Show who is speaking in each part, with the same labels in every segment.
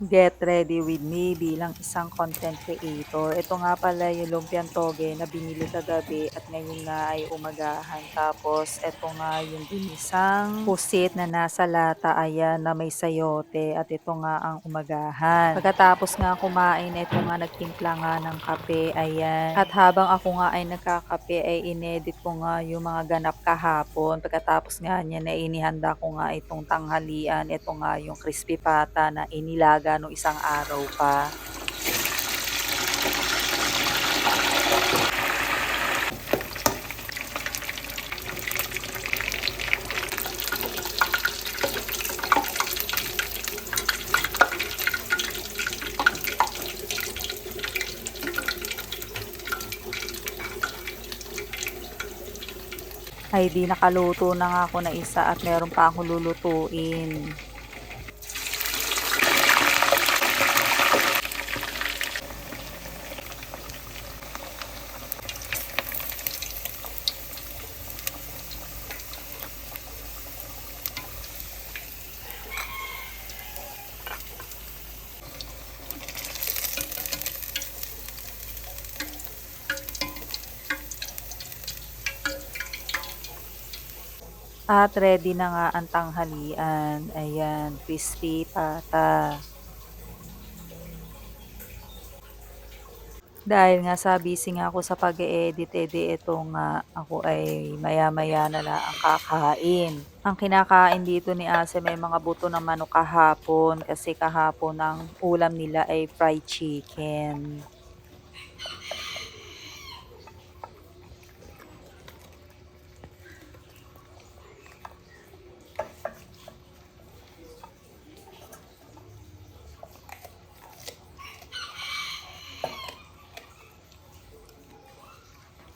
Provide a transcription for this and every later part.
Speaker 1: Get ready with me bilang isang content creator. Ito nga pala yung lumpiang toge na binili kagabi at ngayon nga ay umagahan. Tapos ito nga yung ginisang pusit na nasa lata, ayan, na may sayote at ito nga ang umagahan. Pagkatapos nga kumain, ito nga nagtimpla nga ng kape, ayan. At habang ako nga ay nagkakape ay inedit ko nga yung mga ganap kahapon. Pagkatapos nga niya na inihanda ko nga itong tanghalian. Ito nga yung crispy pata na inilaga nung isang araw pa. Ay di nakaluto na nga ako na isa at meron pa akong lulutuin. At ready na nga ang tanghalian. Ayan, crispy pata. Dahil nga sa busy nga ako sa pag-e-edit, ito nga ako ay maya-maya na lang ang kakain. Ang kinakain dito ni Ase may mga buto ng manok kahapon kasi kahapon ang ulam nila ay fried chicken.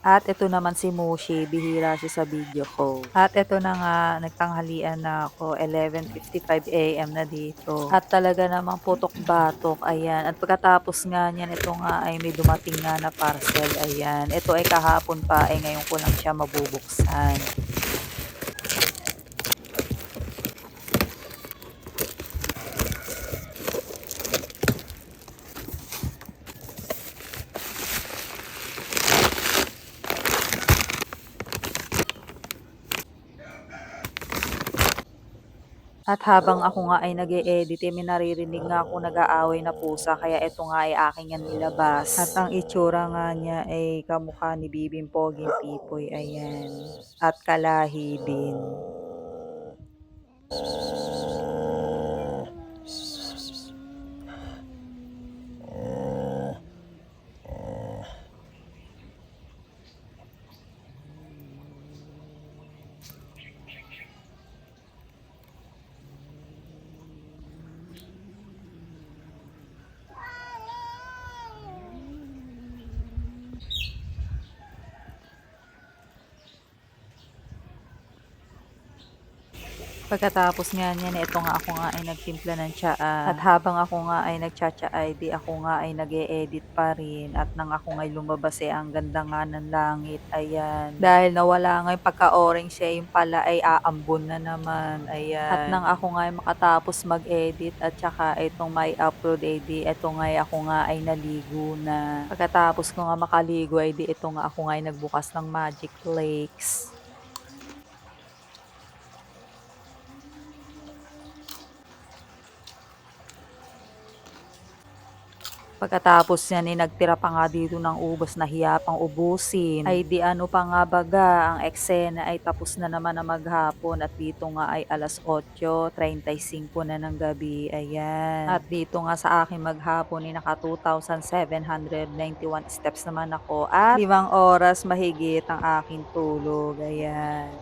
Speaker 1: At ito naman si Mushi, bihira siya sa video ko. At ito na nga, nagtanghalian na ako, 11:55 AM na dito. At talaga namang putok-batok, ayan. At pagkatapos nga niyan, ito nga ay may dumating nga na parcel, ayan. Ito ay kahapon pa, ay ngayon ko lang siya mabubuksan. At habang ako nga ay nag-e-edit, may naririnig nga ako nag-aaway na pusa kaya ito nga ay aking yan nilabas. At ang itsura nga niya ay kamukha ni Bibing Poging Pipoy, ayan. At kalahi din. Pagkatapos nga niyan, ito nga ako nga ay nagtimpla ng tsaa. At habang ako nga ay nagtsa-tsaa, di ako nga ay nag-e-edit pa rin. At nang ako nga lumabas ang ganda nga ng langit. Ayan. Dahil nawala nga yung pagka-orange siya, yung pala ay aambon na naman. Ayan. At nang ako nga ay makatapos mag-edit at saka itong may upload ito nga ay ako nga ay naligo na. Pagkatapos ko nga makaligo ito nga ako nga ay nagbukas ng Magic Flakes. Pagkatapos niyan, nagtira pa nga dito ng ubos na hiya pang ubusin. Ay di ano pa nga baga, ang eksena ay tapos na naman na maghapon at dito nga ay alas 8:35 na ng gabi. Ayan. At dito nga sa akin maghapon naka 2,791 steps naman ako at 5 oras mahigit ang aking tulog. Ayan.